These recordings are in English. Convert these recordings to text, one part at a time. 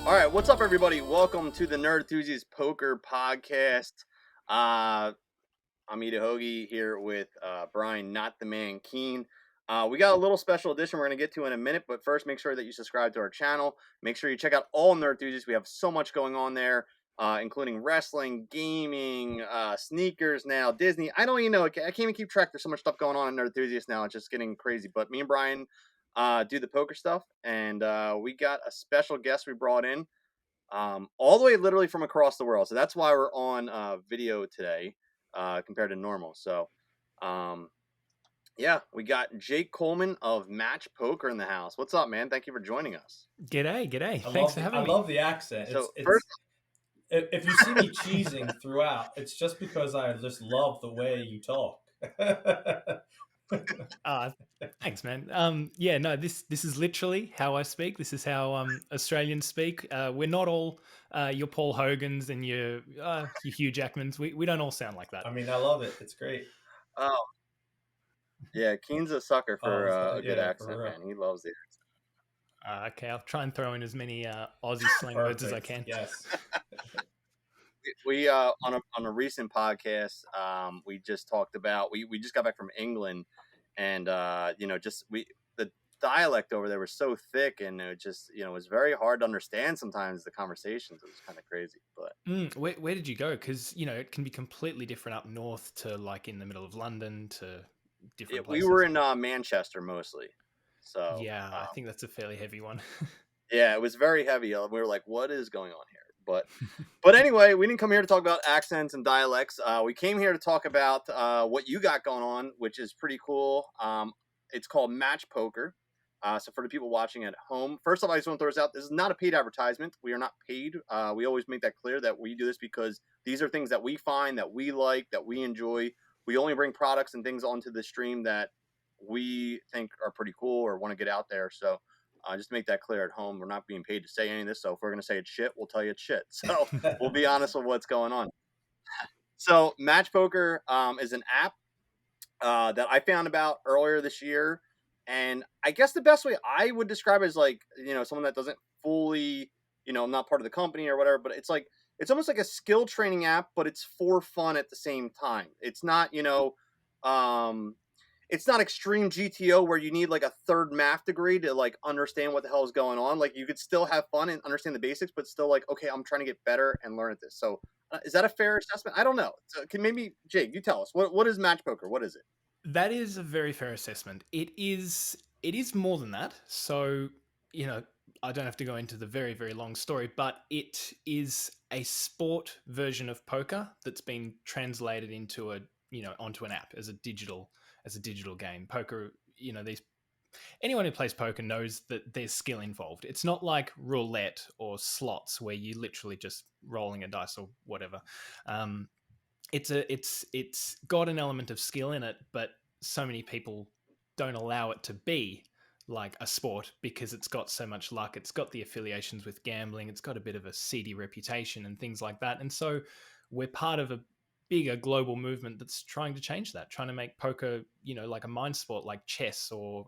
All right, what's up, everybody? Welcome to the Nerdthusiast Poker Podcast. I'm Hoagie here with Brian, not the man, Keane. We got a little special edition we're going to get to in a minute, but first, make sure that you subscribe to our channel. Make sure you check out all Nerdthusiast. We have so much going on there, including wrestling, gaming, sneakers now, Disney. I don't even know. I can't even keep track. There's so much stuff going on in Nerdthusiast now. It's just getting crazy. But me and Brian do the poker stuff, and we got a special guest we brought in all the way literally from across the world. So that's why we're on video today compared to normal. So, yeah, we got Jake Coleman of Match Poker in the house. What's up, man? Thank you for joining us. G'day. Thanks for having me. I love the accent. So It's if you see me cheesing throughout, it's just because I just love the way you talk. Thanks, man. This is literally how I speak. This is how Australians speak. We're not all your Paul Hogans and your Hugh Jackmans. We don't all sound like that. I mean, I love it. It's great. Oh, yeah, Keen's a sucker for a good accent, man. He loves the accent. Okay, I'll try and throw in as many Aussie slang words as I can. Yes. We on a recent podcast, we just talked about we just got back from England, and the dialect over there was so thick, and it just it was very hard to understand sometimes the conversations. It was kind of crazy. But where did you go? Because it can be completely different up north to like in the middle of London to different places. We were in Manchester mostly, so yeah, I think that's a fairly heavy one. Yeah, it was very heavy. We were like, what is going on here? But anyway, we didn't come here to talk about accents and dialects. We came here to talk about what you got going on, which is pretty cool. It's called Match Poker. So for the people watching at home, first of all, I just want to throw this out. This is not a paid advertisement. We are not paid. We always make that clear that we do this because these are things that we find, that we like, that we enjoy. We only bring products and things onto the stream that we think are pretty cool or want to get out there. So just to make that clear at home, we're not being paid to say any of this. So if we're going to say it's shit, we'll tell you it's shit. So we'll be honest with what's going on. So Match Poker is an app that I found about earlier this year. And I guess the best way I would describe it is like, someone that doesn't fully, not part of the company or whatever, but it's almost like a skill training app, but it's for fun at the same time. It's not, it's not extreme GTO where you need like a third math degree to like understand what the hell is going on. Like you could still have fun and understand the basics, but still like, okay, I'm trying to get better and learn at this. So is that a fair assessment? I don't know. So maybe Jake, you tell us what is Match Poker? What is it? That is a very fair assessment. It is more than that. So, I don't have to go into the very, very long story, but it is a sport version of poker that's been translated into onto an app as a digital game. Poker, anyone who plays poker knows that there's skill involved. It's not like roulette or slots where you literally just rolling a dice or whatever. It's got an element of skill in it, but so many people don't allow it to be like a sport because it's got so much luck. It's got the affiliations with gambling. It's got a bit of a seedy reputation and things like that. And so we're part of a bigger global movement that's trying to change that, trying to make poker, like a mind sport like chess or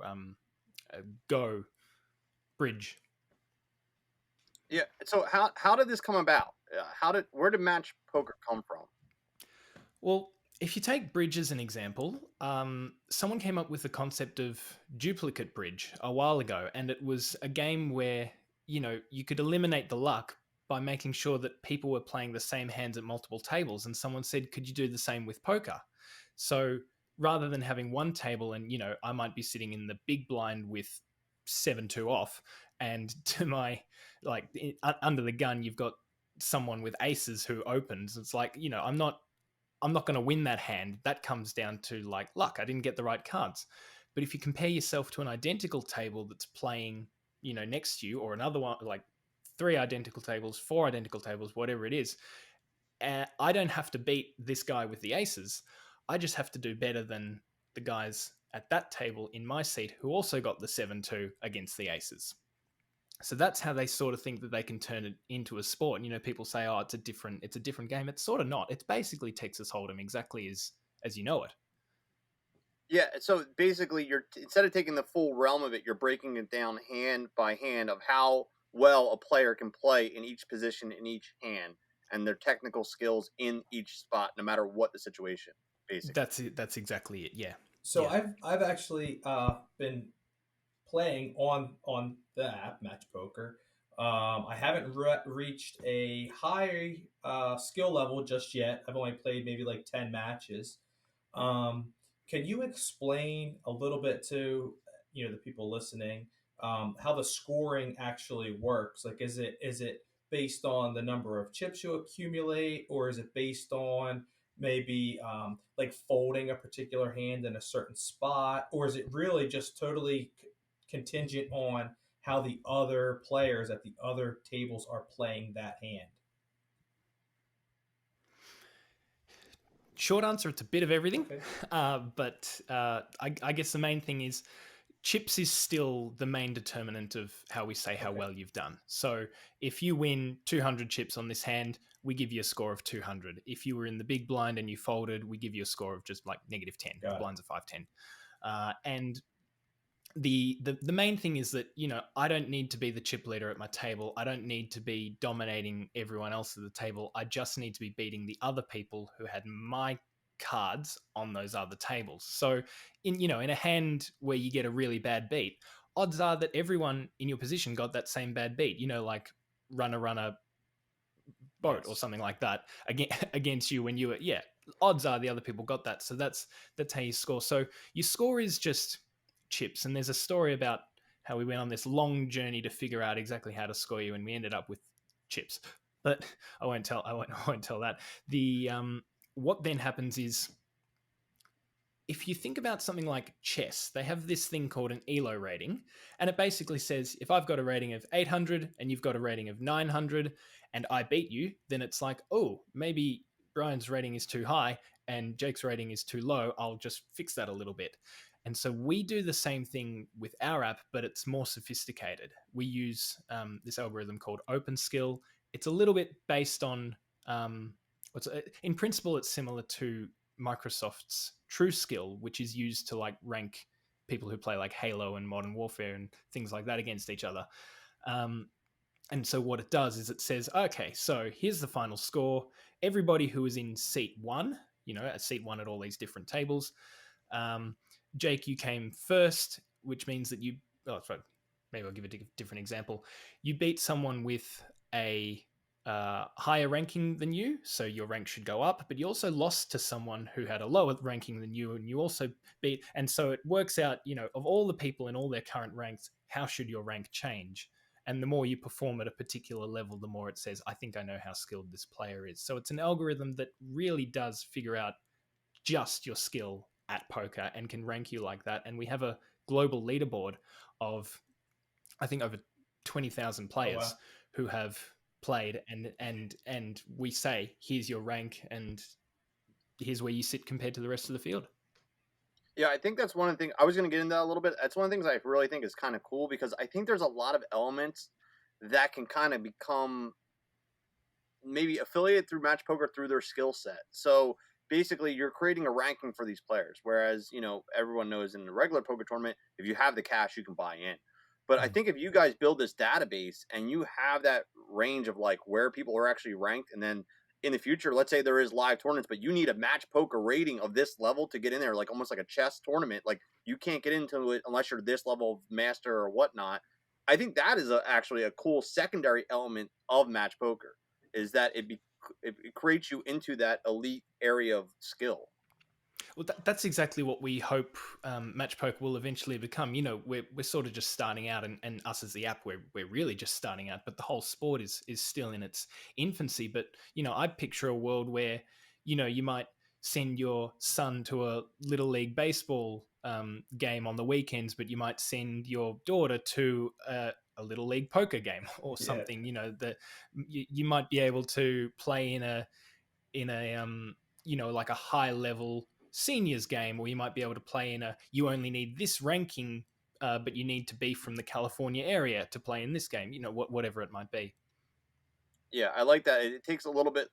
Go, bridge. Yeah. So how did this come about? Where did Match Poker come from? Well, if you take bridge as an example, someone came up with the concept of duplicate bridge a while ago, and it was a game where, you could eliminate the luck by making sure that people were playing the same hands at multiple tables. And someone said, could you do the same with poker? So rather than having one table and, I might be sitting in the big blind with 7-2 off, and to my, under the gun, you've got someone with aces who opens. It's like, I'm not going to win that hand. That comes down to like luck. I didn't get the right cards. But if you compare yourself to an identical table that's playing, next to you, or another one, like 3 identical tables, 4 identical tables, whatever it is, I don't have to beat this guy with the aces. I just have to do better than the guys at that table in my seat who also got the 7-2 against the aces. So that's how they sort of think that they can turn it into a sport. People say, "Oh, it's a different game." It's sort of not. It's basically Texas Hold'em, exactly as you know it. Yeah. So basically, instead of taking the full realm of it, you're breaking it down hand by hand of how well a player can play in each position in each hand, and their technical skills in each spot, no matter what the situation, basically. That's it. That's exactly it. Yeah. So Yeah. I've actually been playing on the app Match Poker. I haven't reached a high skill level just yet. I've only played maybe like 10 matches. Um, can you explain a little bit to the people listening how the scoring actually works? Like, is it based on the number of chips you accumulate, or is it based on maybe like folding a particular hand in a certain spot, or is it really just totally contingent on how the other players at the other tables are playing that hand? Short answer, it's a bit of everything. Okay. But I guess the main thing is chips is still the main determinant of how we say how Okay. well you've done. So if you win 200 chips on this hand, we give you a score of 200. If you were in the big blind and you folded, we give you a score of just like -10. The blinds are 5-10. And the main thing is that, I don't need to be the chip leader at my table. I don't need to be dominating everyone else at the table. I just need to be beating the other people who had my cards on those other tables. So in a hand where you get a really bad beat, odds are that everyone in your position got that same bad beat, like runner boat or Yes. something like that against you when you were, yeah, odds are the other people got that. So that's how you score. So your score is just chips. And there's a story about how we went on this long journey to figure out exactly how to score you, and we ended up with chips. But I won't tell that. The what then happens is, if you think about something like chess, they have this thing called an ELO rating. And it basically says, if I've got a rating of 800 and you've got a rating of 900 and I beat you, then it's like, oh, maybe Brian's rating is too high and Jake's rating is too low. I'll just fix that a little bit. And so we do the same thing with our app, but it's more sophisticated. We use this algorithm called OpenSkill. It's a little bit based on, in principle, it's similar to Microsoft's TrueSkill, which is used to like rank people who play like Halo and Modern Warfare and things like that against each other. And so what it does is it says, okay, so here's the final score. Everybody who is in seat one, at seat one at all these different tables. Jake, you came first, which means that sorry, maybe I'll give a different example. You beat someone with a higher ranking than you, so your rank should go up, but you also lost to someone who had a lower ranking than you, and you also beat. And so it works out, of all the people in all their current ranks, how should your rank change? And the more you perform at a particular level, the more it says, I think I know how skilled this player is. So it's an algorithm that really does figure out just your skill at poker and can rank you like that. And we have a global leaderboard of, I think, over 20,000 players. Oh, wow. Who have played, and we say, here's your rank and here's where you sit compared to the rest of the field. Yeah, I think that's one of the things I was going to get into that a little bit. That's one of the things I really think is kind of cool, because I think there's a lot of elements that can kind of become maybe affiliated through match poker through their skill set. So basically, you're creating a ranking for these players, whereas everyone knows in the regular poker tournament, if you have the cash, you can buy in. But I think if you guys build this database and you have that range of like where people are actually ranked, and then in the future, let's say there is live tournaments, but you need a match poker rating of this level to get in there, like almost like a chess tournament. Like you can't get into it unless you're this level of master or whatnot. I think that is actually a cool secondary element of match poker, is that it creates you into that elite area of skill. Well, that's exactly what we hope Match Poker will eventually become. We're sort of just starting out, and us as the app, we're really just starting out. But the whole sport is still in its infancy. But I picture a world where you might send your son to a little league baseball game on the weekends, but you might send your daughter to a little league poker game or something. Yeah. That you might be able to play in a like a high level seniors game, or you might be able to play in you only need this ranking, but you need to be from the California area to play in this game, whatever it might be. Yeah, I like that. It takes a little bit,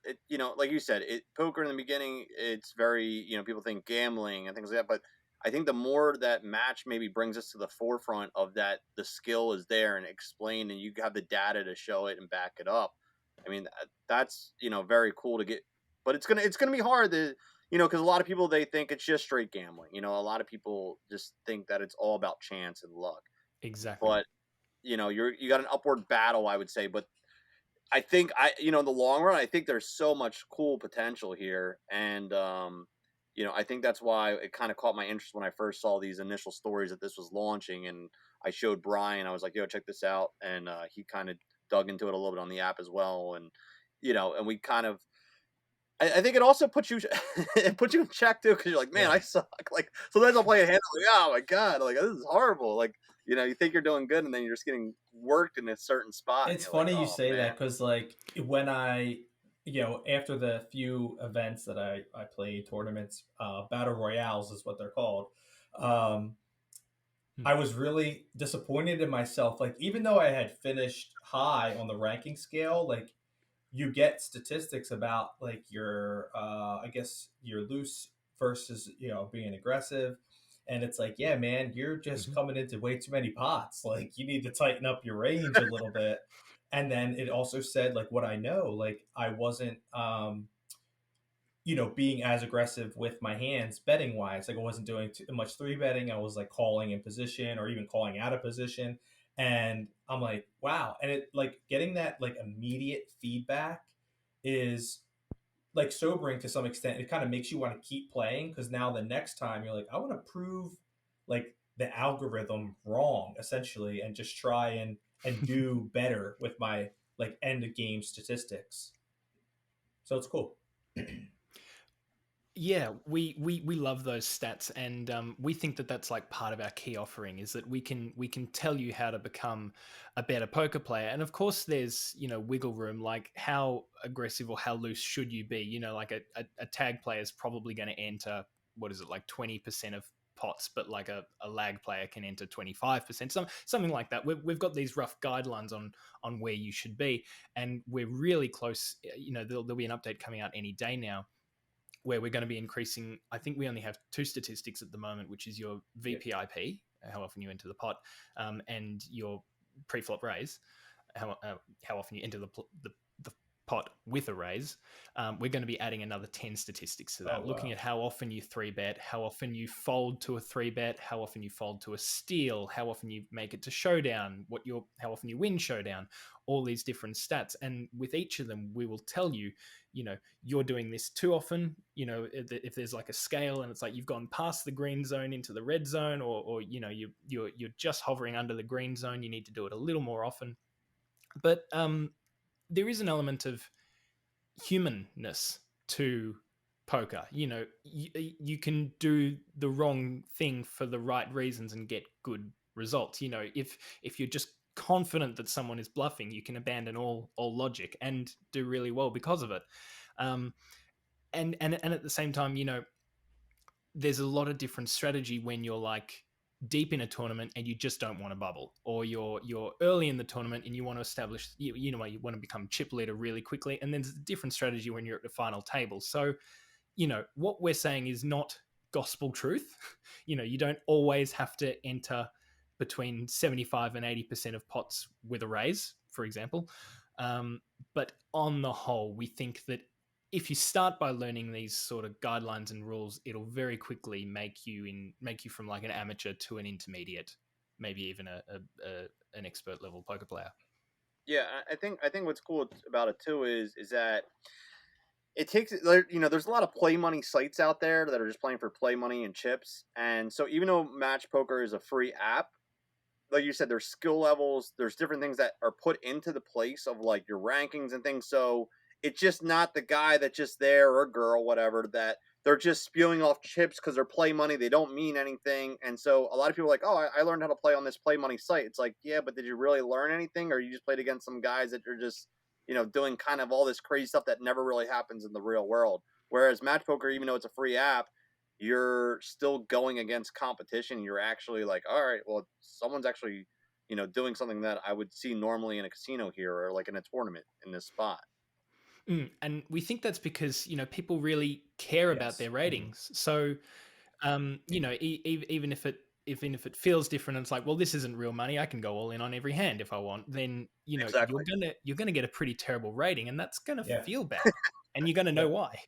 like you said, poker in the beginning, it's very, people think gambling and things like that. But I think the more that match maybe brings us to the forefront of that, the skill is there and explained, and you have the data to show it and back it up. I mean, that's very cool to get, but it's gonna be hard to because a lot of people they think it's just straight gambling. A lot of people just think that it's all about chance and luck. Exactly. But you got an upward battle, I would say. But I think in the long run, I think there's so much cool potential here, and I think that's why it kind of caught my interest when I first saw these initial stories that this was launching, and I showed Brian. I was like, "Yo, check this out," and he kind of dug into it a little bit on the app as well, and and we kind of. I think it also puts you it puts you in check too because you're like, man, Yeah. I suck. Like sometimes I'll play a hand, I'm like, oh my god, like this is horrible. Like you think you're doing good, and then you're just getting worked in a certain spot, and It's you're like, funny you oh say man. that because, like, when after the few events that I played, tournaments, Battle Royales is what they're called. Um, Hmm. I was really disappointed in myself. Like, even though I had finished high on the ranking scale, like, you get statistics about like your I guess your loose versus being aggressive, and it's like, yeah, man, you're just Mhm. coming into way too many pots. Like, you need to tighten up your range a little bit. And then it also said, like, what I know, like, I wasn't being as aggressive with my hands betting wise. Like, I wasn't doing too much three betting. I was like calling in position or even calling out of position. And I'm like, wow. And it, like, getting that like immediate feedback is like sobering to some extent. It kind of makes you want to keep playing because now the next time you're like, I want to prove like the algorithm wrong essentially, and just try and do better with my like end of game statistics. So it's cool. Yeah, we love those stats, and we think that that's like part of our key offering is that we can tell you how to become a better poker player. And of course, there's wiggle room, like how aggressive or how loose should you be. Like a tag player is probably going to enter, what is it, like 20% of pots, but like a lag player can enter 25%, something like that. We've got these rough guidelines on where you should be, and we're really close. There'll be an update coming out any day now where we're going to be increasing. I think we only have two statistics at the moment, which is your Yeah. VPIP, how often you enter the pot, and your pre-flop raise, how often you enter the pot with a raise. We're going to be adding another 10 statistics to Oh that, looking wow. at how often you three bet, how often you fold to a three bet, how often you fold to a steal, how often you make it to showdown, how often you win showdown, all these different stats. And with each of them, we will tell you, you're doing this too often. If there's like a scale and it's like you've gone past the green zone into the red zone, or you're just hovering under the green zone, you need to do it a little more often. But there is an element of humanness to poker. You can do the wrong thing for the right reasons and get good results. If you're just confident that someone is bluffing, you can abandon all logic and do really well because of it. um, and at the same time, there's a lot of different strategy when you're like deep in a tournament and you just don't want to bubble, or you're early in the tournament and you want to establish, you want to become chip leader really quickly, and then there's a different strategy when you're at the final table. So what we're saying is not gospel truth. You don't always have to enter between 75 and 80% of pots with a raise, for example. But on the whole, we think that if you start by learning these sort of guidelines and rules, it'll very quickly make you from like an amateur to an intermediate, maybe even an expert level poker player. Yeah, I think what's cool about it too is that it takes there's a lot of play money sites out there that are just playing for play money and chips, and so even though Match Poker is a free app, like you said, there's skill levels, there's different things that are put into the place of like your rankings and things. So it's just not the guy that's just there, or girl, whatever, that they're just spewing off chips because they're play money. They don't mean anything. And so a lot of people are like, oh, I learned how to play on this play money site. It's like, yeah, but did you really learn anything? Or you just played against some guys that are just, doing kind of all this crazy stuff that never really happens in the real world. Whereas Match Poker, even though it's a free app, you're still going against competition. You're actually like, all right, well, someone's actually, doing something that I would see normally in a casino here, or like in a tournament in this spot. And we think that's because people really care about Yes. their Mhm. ratings. So You know, even if it feels different, and it's like, well, this isn't real money. I can go all in on every hand if I want. Then you know Exactly. you're gonna get a pretty terrible rating, and that's gonna Yeah, feel bad, and you're gonna know yeah. why.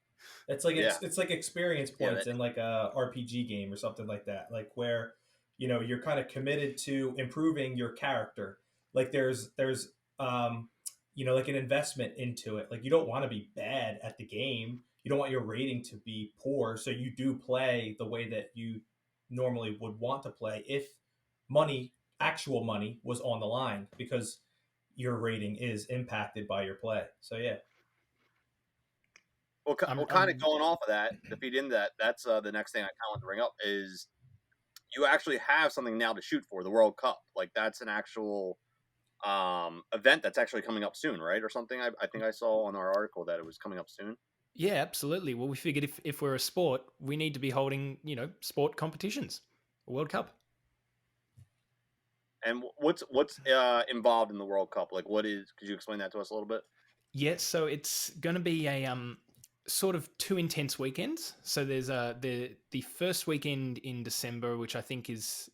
It's like Yeah. it's like experience Yeah. points in like a RPG game or something like that. Like where you're kind of committed to improving your character. Like there's like an investment into it. Like you don't want to be bad at the game. You don't want your rating to be poor, so you do play the way that you normally would want to play if money, actual money, was on the line because your rating is impacted by your play. So yeah. Well, kind of I'm going off of that, to feed into that, that's the next thing I kind of want to bring up is you actually have something now to shoot for, the World Cup. Like that's an actual event that's actually coming up soon, right? Or something. I think I saw on our article that it was coming up soon. Yeah, absolutely. Well, we figured if we're a sport, we need to be holding sport competitions, a World Cup. And what's involved in the World Cup? Like, what is? Could you explain that to us a little bit? Yeah, so it's going to be a sort of two intense weekends. So there's the first weekend in December, which I think is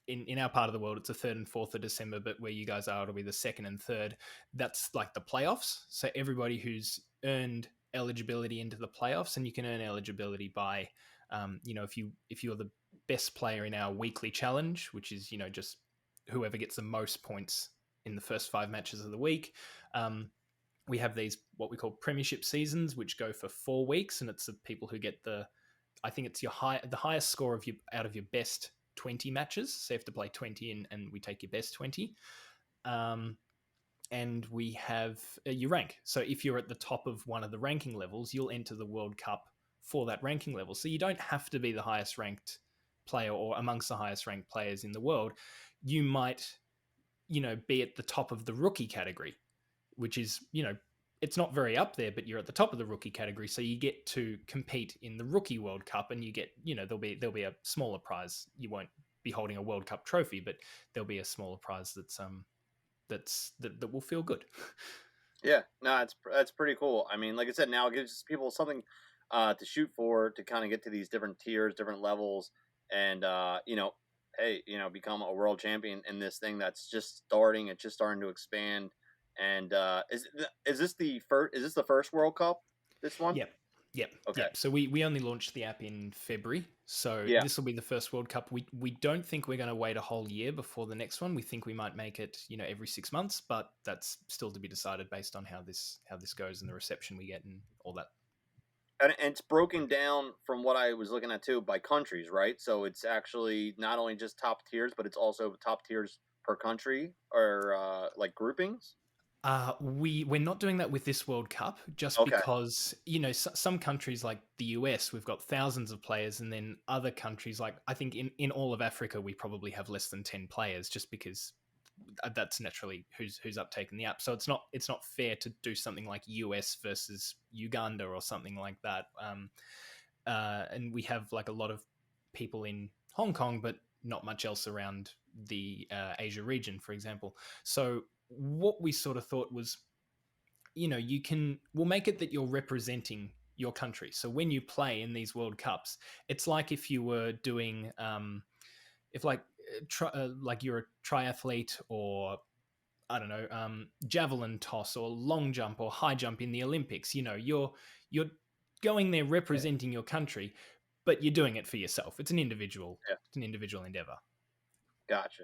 in our part of the world, it's the 3rd and 4th of December, but where you guys are, it'll be the 2nd and 3rd. That's like the playoffs. So everybody who's earned eligibility into the playoffs, and you can earn eligibility by, if you're the best player in our weekly challenge, which is just whoever gets the most points in the first 5 matches of the week. We have these what we call premiership seasons, which go for 4 weeks, and it's the people who get I think it's the highest score of out of your best 20 matches. So you have to play 20, and we take your best 20. And we have your rank. So if you're at the top of one of the ranking levels, you'll enter the World Cup for that ranking level. So you don't have to be the highest ranked player or amongst the highest ranked players in the world. You might, be at the top of the rookie category, which is, it's not very up there, but you're at the top of the rookie category, so you get to compete in the Rookie World Cup, and you get, there'll be a smaller prize. You won't be holding a World Cup trophy, but there'll be a smaller prize that will feel good. Yeah, no, that's pretty cool. I mean, like I said, now it gives people something to shoot for to kind of get to these different tiers, different levels, and hey, become a world champion in this thing that's just starting. It's just starting to expand. And is this the first? Is this the first World Cup? This one? Yep. Yep. Okay. Yep. So we only launched the app in February. So Yeah. this will be the first World Cup. We don't think we're going to wait a whole year before the next one. We think we might make it, every 6 months, but that's still to be decided based on how this goes and the reception we get and all that. And it's broken down from what I was looking at too by countries, right? So it's actually not only just top tiers, but it's also top tiers per country or like groupings. We're not doing that with this World Cup, just Okay. because some countries like the US, we've got thousands of players, and then other countries like I think in all of Africa we probably have less than 10 players, just because that's naturally who's uptaken the app. So it's not fair to do something like US versus Uganda or something like that. And we have like a lot of people in Hong Kong, but not much else around the Asia region, for example. So what we sort of thought was, we'll make it that you're representing your country. So when you play in these World Cups, it's like if you were doing, if like you're a triathlete or I don't know, javelin toss or long jump or high jump in the Olympics. You're going there representing your country, but you're doing it for yourself. It's an individual. Yeah. It's an individual endeavor. Gotcha.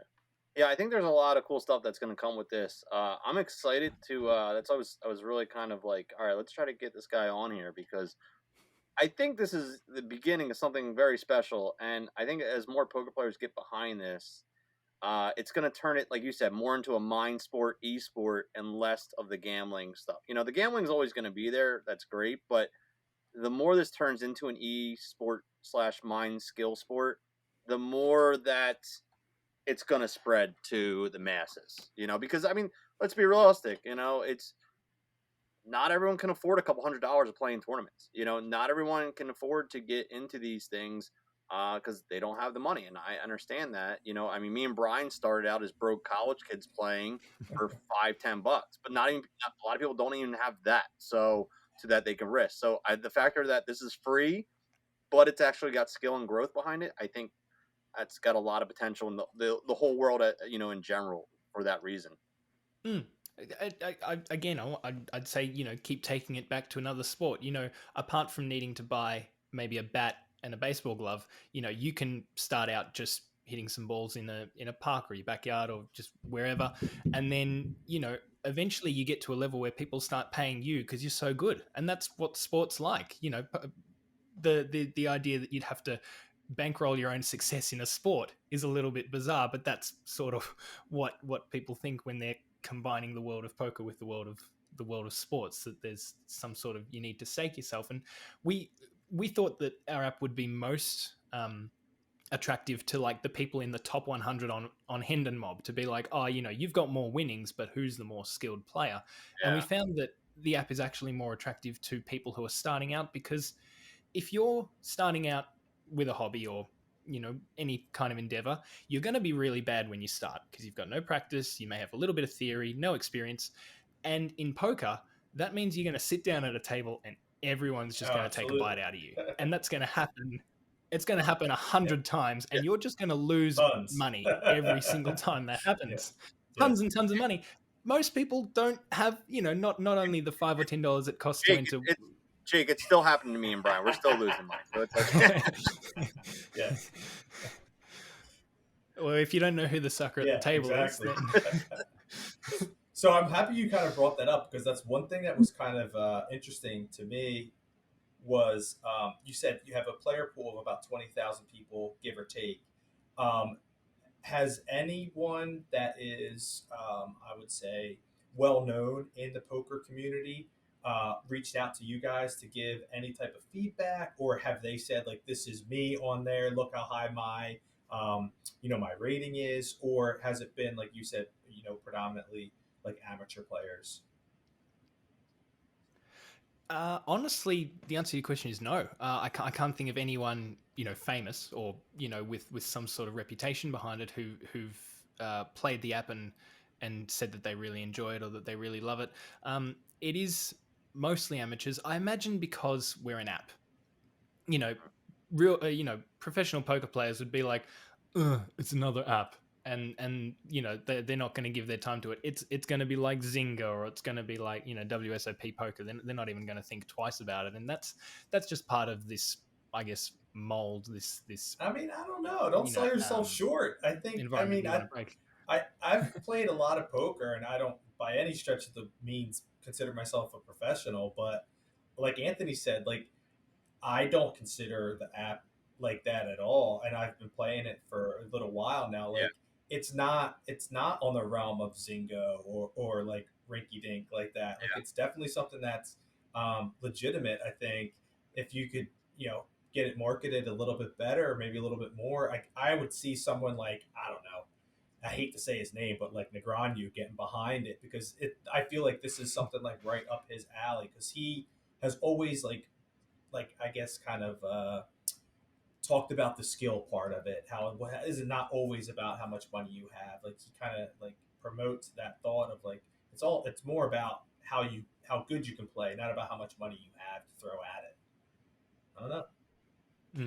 Yeah, I think there's a lot of cool stuff that's going to come with this. I'm excited to. That's I was really kind of like, all right, let's try to get this guy on here because I think this is the beginning of something very special, and I think as more poker players get behind this, it's going to turn it, like you said, more into a mind sport, e-sport, and less of the gambling stuff. The gambling is always going to be there. That's great, but the more this turns into an e-sport / mind skill sport, the more that it's going to spread to the masses. Because I mean, let's be realistic. It's not everyone can afford a couple $100 of playing tournaments. Not everyone can afford to get into these things because they don't have the money, and I understand that. I mean, me and Brian started out as broke college kids playing for $5-10, but not a lot of people don't even have that, so that they can risk. So the factor that this is free, but it's actually got skill and growth behind it. I think that's got a lot of potential in the whole world, in general, for that reason. Mm. Again, I'd say, keep taking it back to another sport. Apart from needing to buy maybe a bat and a baseball glove, you can start out just hitting some balls in a park or your backyard or just wherever, and then eventually you get to a level where people start paying you because you're so good, and that's what sports like. The idea that you'd have to bankroll your own success in a sport is a little bit bizarre, but that's sort of what people think when they're combining the world of poker with the world of sports, that there's some sort of, you need to stake yourself. And we thought that our app would be most attractive to like the people in the top 100 on Hendon Mob, to be like, oh, you've got more winnings, but who's the more skilled player? And we Yeah. found that the app is actually more attractive to people who are starting out, because if you're starting out with a hobby or any kind of endeavor, you're going to be really bad when you start because you've got no practice, you may have a little bit of theory, no experience. And in poker, that means you're going to sit down at a table and everyone's just Oh, going to take a bite absolutely. out of you, and that's going to happen. It's going to happen Yeah. 100 times, and you're just going to lose Tons. money every single time that Yeah. happens. Yeah. Tons and tons of money. Most people don't have, not only the $5 or $10 it costs to Jake, enter. Jake, it's still happening to me and Brian. We're still losing money, so it's okay. Yeah. Well, if you don't know who the sucker at the Yeah, table exactly. is, then So I'm happy you kind of brought that up, because that's one thing that was kind of interesting to me was, you said you have a player pool of about 20,000 people, give or take. Um, has anyone that is, I would say, well known in the poker community reached out to you guys to give any type of feedback, or have they said like, "This is me on there. Look how high my rating is," or has it been like you said, predominantly like amateur players? honestly, the answer to your question is no. I can't think of anyone famous or with some sort of reputation behind it who've played the app and said that they really enjoy it or that they really love it. It is mostly amateurs, I imagine, because we're an app. You know, real professional poker players would be like, "Ugh, it's another app," and they're not going to give their time to it. It's going to be like Zynga, or it's going to be like WSOP poker. They're not even going to think twice about it, and that's just part of this, I guess, mold, this I mean, I don't know. Don't sell yourself short. I think. I environment mean, you want to break. I've played a lot of poker, and I don't, by any stretch of the means, consider myself a professional. But like Anthony said, like, I don't consider the app like that at all, and I've been playing it for a little while now. Yeah. Like, it's not on the realm of Zynga or like Rinky Dink like that. Like, it's definitely something that's legitimate. I think if you could, get it marketed a little bit better, or maybe a little bit more, I would see someone like, I don't know. I hate to say his name, but like Negreanu getting behind it, because I feel like this is something like right up his alley, because he has always like I guess kind of talked about the skill part of it. How is it not always about how much money you have? Like, he kind of like promotes that thought of like, it's more about how good you can play, not about how much money you have to throw at it. I don't know.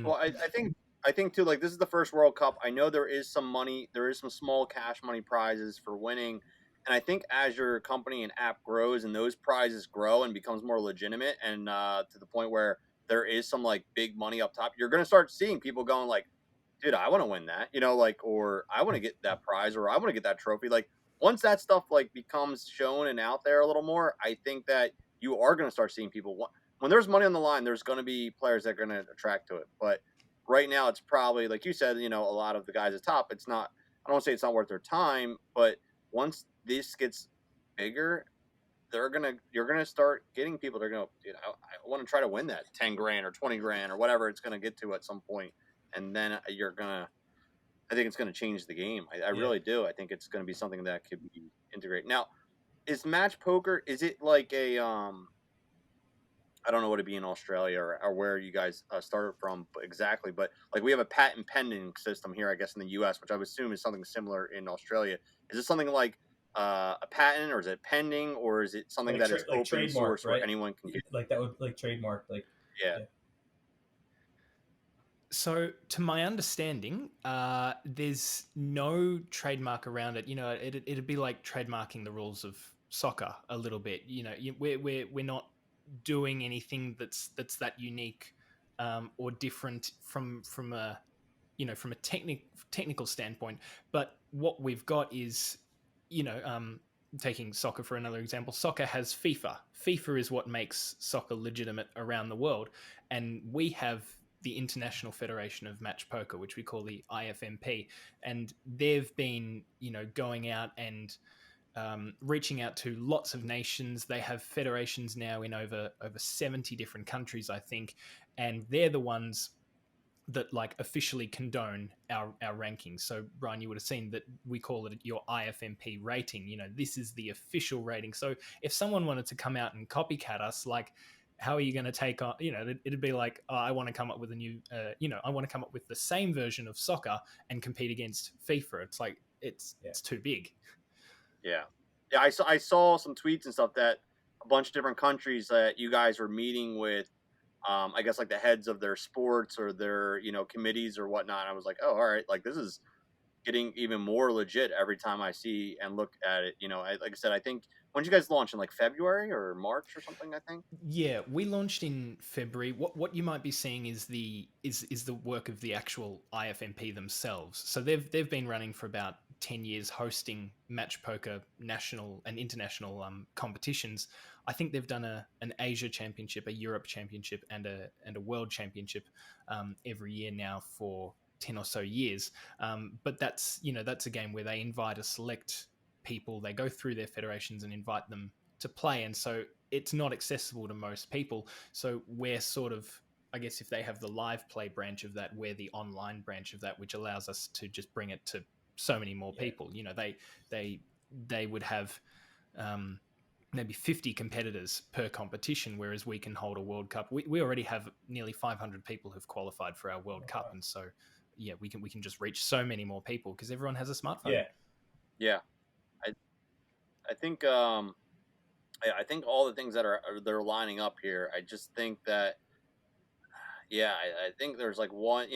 Well, I think too. Like, this is the first World Cup. I know there is some money. There is some small cash money prizes for winning, and I think as your company and app grows and those prizes grow and becomes more legitimate, and to the point where there is some like big money up top, you're gonna start seeing people going like, "Dude, I want to win that," like, or "I want to get that prize," or "I want to get that trophy." Like, once that stuff like becomes shown and out there a little more, I think that you are gonna start seeing people when there's money on the line. There's going to be players that are going to attract to it, but right now it's probably like you said, a lot of the guys at top, it's not, I don't want to say it's not worth their time, but once this gets bigger, you're gonna start getting people. They're gonna, dude, I want to try to win that 10 grand or 20 grand or whatever it's gonna get to at some point, and then I think it's gonna change the game. I Yeah. really do. I think it's gonna be something that could be integrated. Now, is match poker? Is it like a I don't know what it'd be in Australia or where you guys started from exactly, but like we have a patent pending system here, I guess, in the U.S., which I would assume is something similar in Australia. Is it something like a patent, or is it pending, or is it something that is Like open trademark, source where right? anyone can get? Like that would like trademark, like, Yeah, yeah. So, to my understanding, there's no trademark around it. It'd be like trademarking the rules of soccer a little bit. We're not doing anything that's that unique or different from a from a technical standpoint. But what we've got is, taking soccer for another example, soccer has FIFA. FIFA is what makes soccer legitimate around the world, and we have the International Federation of Match Poker, which we call the IFMP, and they've been, going out and reaching out to lots of nations. They have federations now in over 70 different countries, I think, and they're the ones that like officially condone our rankings. So Brian, you would have seen that we call it your IFMP rating. This is the official rating. So if someone wanted to come out and copycat us, like, how are you going to take on? It'd be like, oh, I want to come up with a new, I want to come up with the same version of soccer and compete against FIFA. It's like it's too big. Yeah, yeah. I saw some tweets and stuff that a bunch of different countries that you guys were meeting with. I guess like the heads of their sports or their committees or whatnot. And I was like, oh, all right, like this is getting even more legit every time I see and look at it. Like I said, I think when did you guys launch in like February or March or something? I think. Yeah, we launched in February. What you might be seeing is the work of the actual IFMP themselves. So they've been running for about 10 years, hosting match poker national and international competitions. I think they've done an Asia Championship, a Europe Championship, and a World Championship every year now for 10 or so years. But that's a game where they invite a select people. They go through their federations and invite them to play, and so it's not accessible to most people. So we're sort of, I guess, if they have the live play branch of that, we're the online branch of that, which allows us to just bring it to so many more people. They would have maybe 50 competitors per competition, whereas we can hold a World Cup. We already have nearly 500 people who've qualified for our World Cup, and so we can just reach so many more people because everyone has a smartphone. Yeah. I think I think all the things that they're lining up here. I just think that I think there's like one.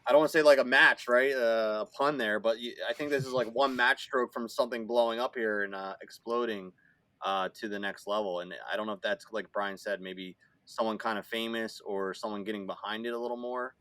I don't want to say like a match, right? A pun there, but I think this is like one match stroke from something blowing up here and exploding to the next level. And I don't know if that's like Brian said, maybe someone kind of famous or someone getting behind it a little more.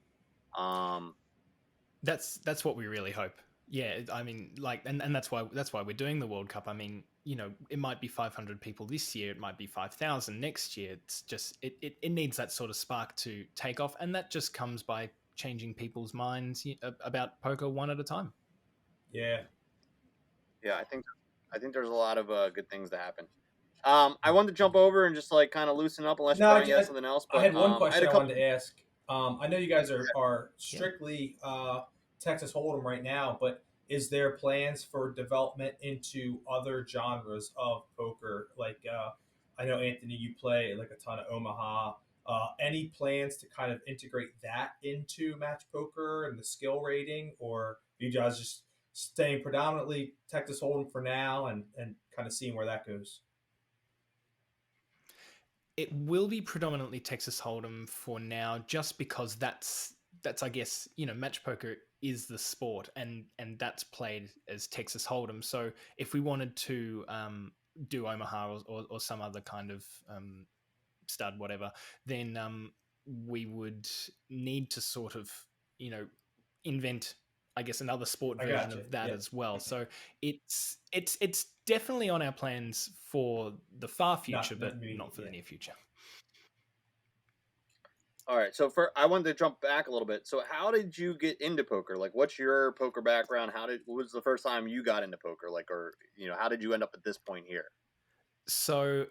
That's what we really hope. Yeah, I mean, like, and that's why we're doing the World Cup. I mean, it might be 500 people this year, it might be 5,000 next year. It's just it needs that sort of spark to take off, and that just comes by changing people's minds about poker one at a time. Yeah. I think there's a lot of good things to happen. I wanted to jump over and just like kind of loosen up, unless Brian has something else. But I had one question I couple... wanted to ask. I know you guys are strictly Texas Hold'em right now, but is there plans for development into other genres of poker? Like I know Anthony, you play like a ton of Omaha. Any plans to kind of integrate that into match poker and the skill rating, or you guys just staying predominantly Texas Hold'em for now and kind of seeing where that goes? It will be predominantly Texas Hold'em for now, just because that's I guess match poker is the sport, and that's played as Texas Hold'em. So if we wanted to do Omaha or some other kind of stud, whatever, then we would need to sort of invent, I guess, another sport version of that as well. So it's definitely on our plans for the far future, but not for the near future. All right, so I wanted to jump back a little bit. So how did you get into poker? Like, what's your poker background? What was the first time you got into poker? Like, or how did you end up at this point here? So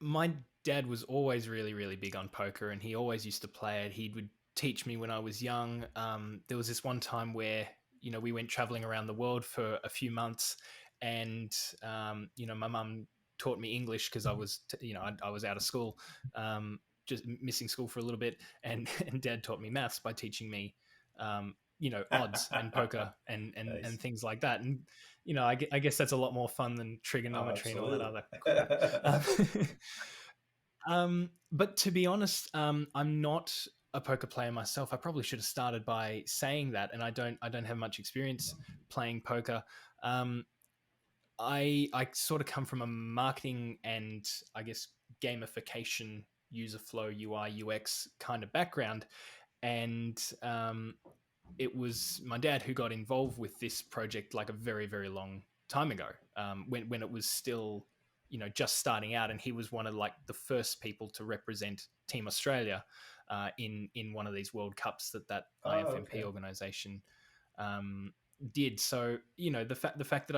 my dad was always really, really big on poker, and he always used to play it. He would teach me when I was young. There was this one time where we went traveling around the world for a few months, and my mum taught me English because I was I was out of school, just missing school for a little bit, and Dad taught me maths by teaching me odds and poker and nice. And things like that. And I guess that's a lot more fun than trigonometry and all that other crap. But to be honest, I'm not a poker player myself. I probably should have started by saying that, and I don't have much experience playing poker. I sort of come from a marketing and I guess gamification, user flow, UI UX kind of background, and it was my dad who got involved with this project like a very very long time ago, when it was still just starting out, and he was one of like the first people to represent Team Australia in one of these World Cups that IFMP organization did. So the fact that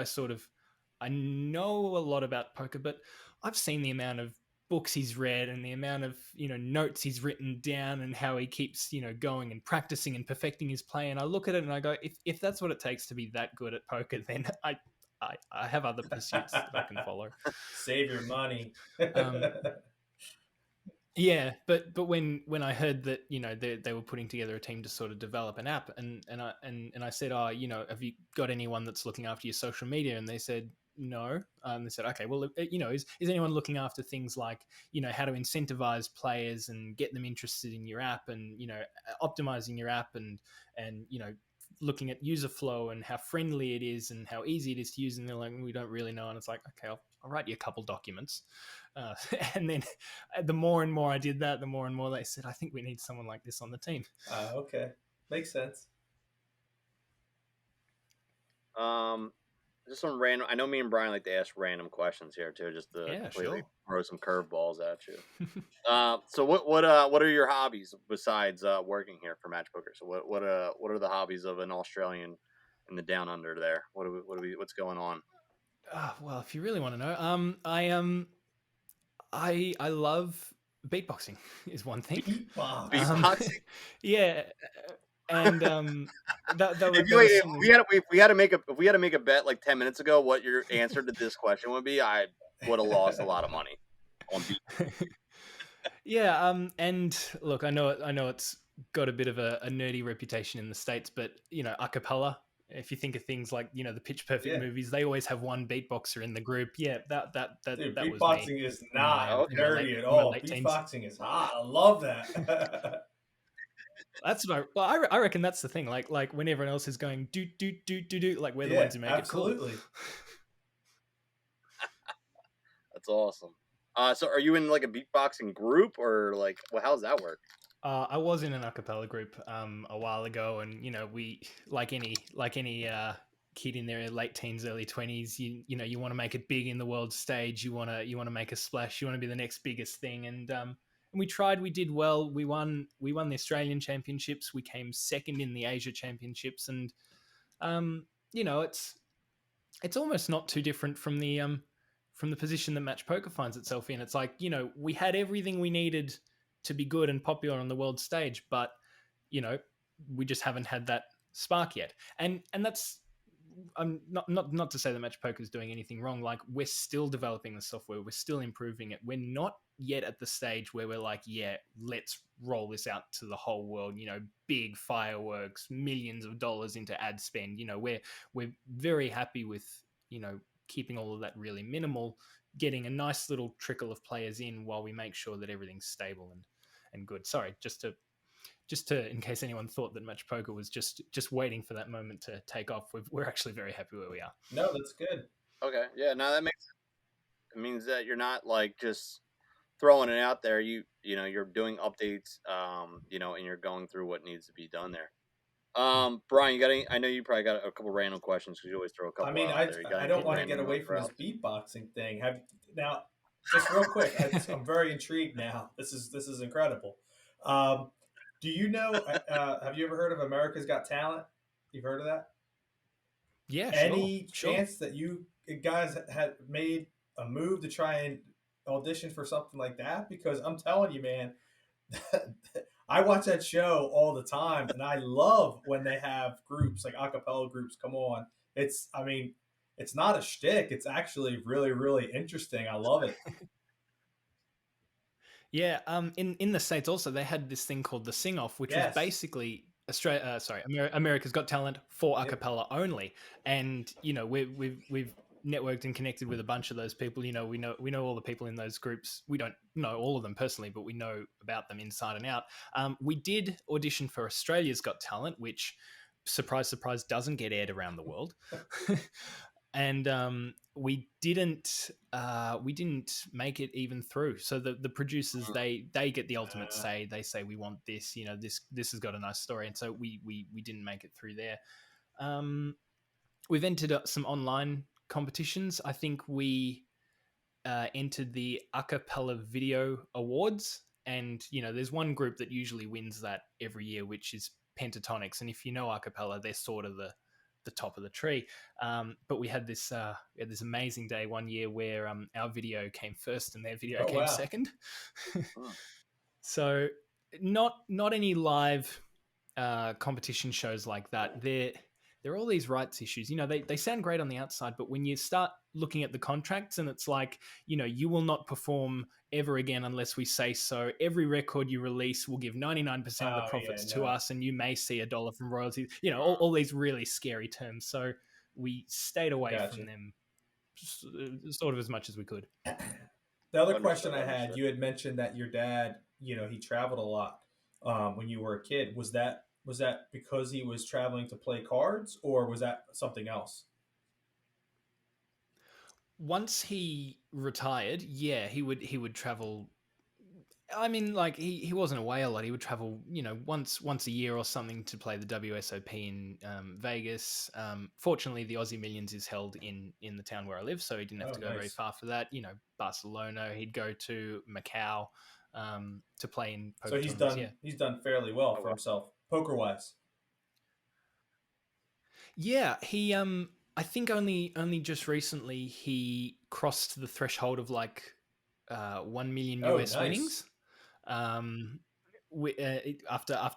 I know a lot about poker, but I've seen the amount of books he's read and the amount of notes he's written down and how he keeps going and practicing and perfecting his play. And I look at it and I go, if that's what it takes to be that good at poker, then I have other pursuits that I can follow. Save your money. Yeah, but when I heard that they were putting together a team to sort of develop an app, and I said, oh, have you got anyone that's looking after your social media? And they said no. They said, okay, well, is anyone looking after things like how to incentivize players and get them interested in your app, and optimizing your app, and looking at user flow and how friendly it is and how easy it is to use? And they're like, we don't really know. And it's like, okay, I'll write you a couple documents. And then the more and more I did that, the more and more they said, I think we need someone like this on the team. Okay. Makes sense. Just some random. I know me and Brian like to ask random questions here too, just to completely throw some curveballs at you. So what are your hobbies besides working here for Match Poker? So what are the hobbies of an Australian in the down under there? What's going on? Well, if you really want to know, I love beatboxing is one thing. Beatboxing? Yeah. And if we had to make a bet like 10 minutes ago, what your answer to this question would be, I would have lost a lot of money on beat. Yeah. And look, I know it's got a bit of a nerdy reputation in the States, but a cappella. If you think of things like the Pitch Perfect movies, they always have one beatboxer in the group. Yeah, that Dude, that beatboxing was me. is not nerdy at all. Beatboxing is hot. I love that. That's what I reckon. That's the thing. Like when everyone else is going do do do do do, like we're the ones who make it cool. That's awesome. So are you in like a beatboxing group, or like, well, how does that work? I was in an a cappella group a while ago, and we like any kid in their late teens, early 20s, you want to make it big in the world stage. You want to make a splash. You want to be the next biggest thing. And we tried. We did well. We won the Australian Championships. We came second in the Asia Championships, and it's almost not too different from the position that Match Poker finds itself in. It's like we had everything we needed to be good and popular on the world stage, but we just haven't had that spark yet. And that's not to say that Match Poker is doing anything wrong. Like, we're still developing the software, we're still improving it. We're not yet at the stage where we're like, yeah, let's roll this out to the whole world. Big fireworks, millions of dollars into ad spend. We're very happy with keeping all of that really minimal, getting a nice little trickle of players in while we make sure that everything's stable and good. Sorry, just to in case anyone thought that Match Poker was just waiting for that moment to take off, we're actually very happy where we are. No, that's good. Okay, yeah, no, that makes sense. It means that you're not like just throwing it out there. You're doing updates, and you're going through what needs to be done there. Brian, you got any? I know you probably got a couple random questions because you always throw a couple. I don't want to get away from this beatboxing thing. Now, just real quick, I'm very intrigued now. This is incredible. Do you know? Have you ever heard of America's Got Talent? You've heard of that? Yeah. Any chance that you guys had made a move to try and audition for something like that? Because I'm telling you, man, I watch that show all the time, and I love when they have groups like a cappella groups come on. It's not a shtick. It's actually really, really interesting. I love it. Yeah. In the States also, they had this thing called the Sing Off, which was basically America's Got Talent for a cappella only. And we've networked and connected with a bunch of those people. We know all the people in those groups. We don't know all of them personally, but we know about them inside and out. We did audition for Australia's Got Talent, which, surprise, surprise, doesn't get aired around the world. And we didn't make it even through. So the producers, they get the ultimate say. They say, we want this. This has got a nice story, and so we didn't make it through there. We've entered some online competitions. I think we entered the Acapella Video Awards, and there's one group that usually wins that every year, which is Pentatonics. And if you know Acapella, they're sort of the top of the tree. But we had this amazing day one year where our video came first and their video came second. So not any live competition shows like that. There are all these rights issues. They sound great on the outside, but when you start looking at the contracts and it's like, you will not perform ever again unless we say so. Every record you release will give 99% of the profits to us, and you may see $1 from royalties. All these really scary terms. So we stayed away from them sort of as much as we could. The other question I had, you had mentioned that your dad, he traveled a lot when you were a kid. Was that because he was traveling to play cards, or was that something else? Once he retired, yeah, he would travel. I mean, like he wasn't away a lot. He would travel, once a year or something to play the WSOP in Vegas. Fortunately, the Aussie Millions is held in the town where I live, so he didn't have to go very far for that. Barcelona. He'd go to Macau to play in poker. So he's done fairly well for himself, poker wise. Yeah, he I think only just recently he crossed the threshold of like 1 million US winnings. After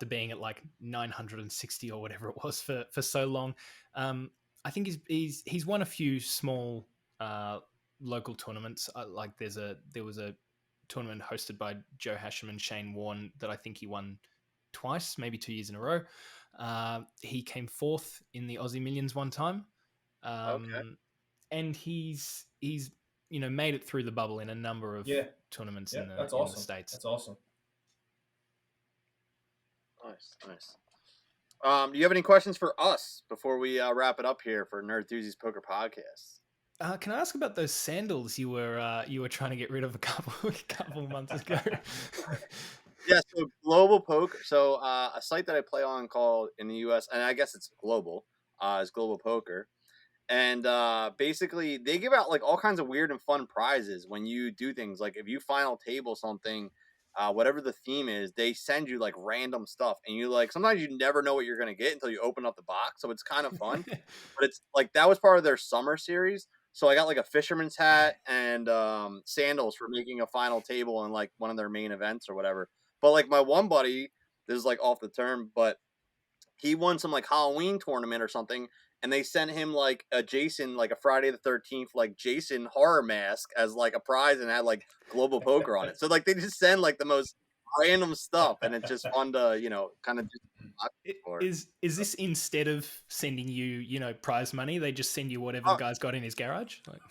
being at like 960 or whatever it was for so long. I think he's won a few small local tournaments. Like there was a tournament hosted by Joe Hashem and Shane Warne that I think he won twice, maybe 2 years in a row. He came fourth in the Aussie Millions one time. And he's made it through the bubble in a number of tournaments in the States. That's awesome. Nice. Do you have any questions for us before we wrap it up here for Nerdthusiast Poker Podcast? Can I ask about those sandals you were trying to get rid of a couple months ago? Yeah, so Global Poker. So a site that I play on called in the US, and I guess it's global, is Global Poker. And basically they give out like all kinds of weird and fun prizes when you do things. Like if you final table something, whatever the theme is, they send you like random stuff, and you like sometimes you never know what you're gonna get until you open up the box. So it's kind of fun. But it's like that was part of their summer series. So I got like a fisherman's hat and sandals for making a final table in like one of their main events or whatever. But like my one buddy, this is like off the term, but he won some like Halloween tournament or something, and they sent him like a Jason, like a Friday the 13th, like Jason horror mask as like a prize, and had like Global Poker on it. So like they just send like the most random stuff, and it's just fun to kind of just. Is this instead of sending you prize money, they just send you whatever the guy's got in his garage? Like...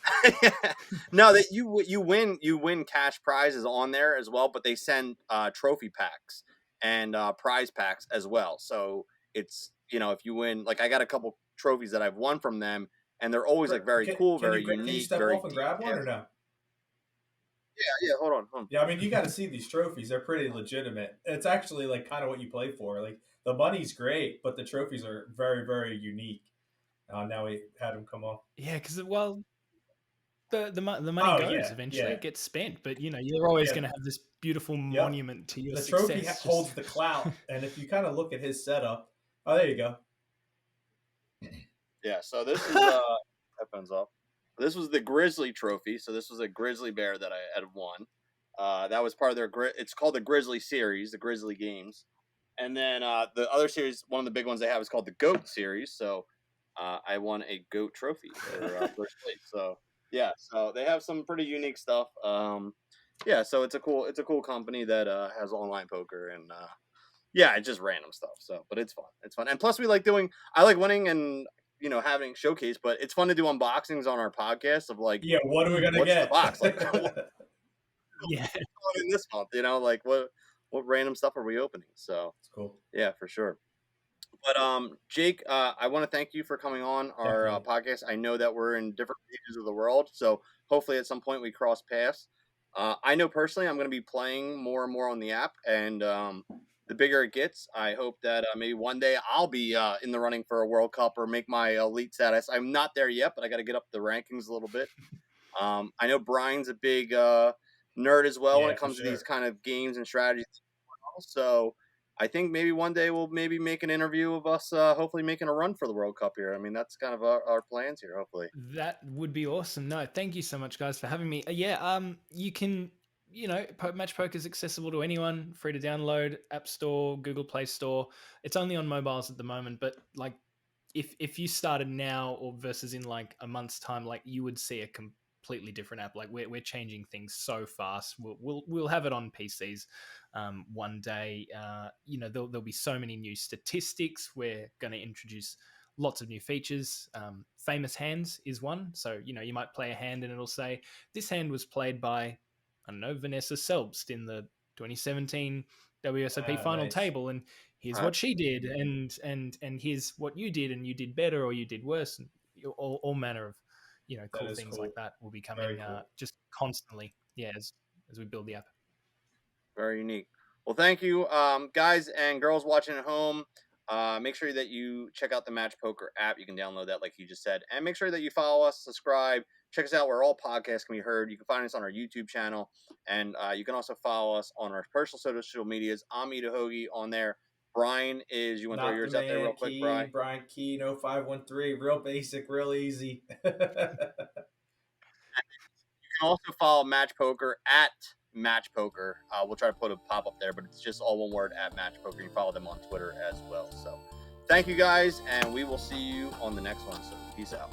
No, that you win cash prizes on there as well, but they send trophy packs and prize packs as well. So it's if you win, like I got a couple trophies that I've won from them, and they're always like very cool, very unique. Can you step off and grab one or no? Yeah. Hold on. Yeah, I mean, you got to see these trophies. They're pretty legitimate. It's actually like kind of what you play for. Like the money's great, but the trophies are very, very unique. Now we had them come off. Yeah, because the money goes eventually. It gets spent, but you're always going to have this beautiful monument to your success. The trophy holds the clout, and if you kind of look at his setup, there you go. Yeah, so this is headphones off. This was the Grizzly Trophy. So this was a grizzly bear that I had won. That was part of their it's called the Grizzly Series, the Grizzly Games. And then the other series, one of the big ones they have is called the Goat Series. So I won a goat trophy for first place. So yeah, so they have some pretty unique stuff. Yeah, so it's a cool company that has online poker, and yeah, it's just random stuff. So, but it's fun. And plus I like winning, and having showcase, but it's fun to do unboxings on our podcast of like, Yeah, what are we gonna what's the get? box like? What's Yeah. in this month? Like what random stuff are we opening? So It's cool. yeah, for sure. But Jake, I want to thank you for coming on our Definitely. podcast. I know that we're in different regions of the world, so hopefully at some point we cross paths. I know personally I'm going to be playing more and more on the app, and the bigger it gets, I hope that maybe one day I'll be in the running for a World Cup or make my elite status. I'm not there yet, but I got to get up the rankings a little bit. I know Brian's a big nerd as well when Yeah, it for comes to these sure. kind of games and strategies. So I think maybe one day we'll maybe make an interview of us hopefully making a run for the World Cup here. I mean, that's kind of our plans here, hopefully. That would be awesome. No, thank you so much, guys, for having me. Yeah, you can, Match Poker is accessible to anyone, free to download, App Store, Google Play Store. It's only on mobiles at the moment, but like, if you started now or versus in like a month's time, like you would see a completely different app. Like we're changing things so fast. We'll have it on PCs one day. There'll be so many new statistics. We're going to introduce lots of new features. Famous hands is one. So, you might play a hand and it'll say, this hand was played by, I don't know, Vanessa Selbst in the 2017 WSOP final Nice. table. And here's All right. what she did. And here's what you did. And you did better or you did worse. And all manner of, That cool is things cool. like that will be Very coming cool. just constantly. Yeah. As we build the app. Very unique. Well, thank you, guys and girls watching at home. Make sure that you check out the Match Poker app. You can download that, like you just said, and make sure that you follow us, subscribe, check us out where all podcasts can be heard. You can find us on our YouTube channel, and you can also follow us on our personal social medias. I'm Hoagie on there. Brian is. You want to throw Not the yours out there real man, quick, Keane, Brian? Brian Keane, 0513. Real basic, real easy. You can also follow Match Poker at Match Poker. We'll try to put a pop up there, but it's just all one word at Match Poker. You can follow them on Twitter as well. So thank you guys, and we will see you on the next one. So peace out.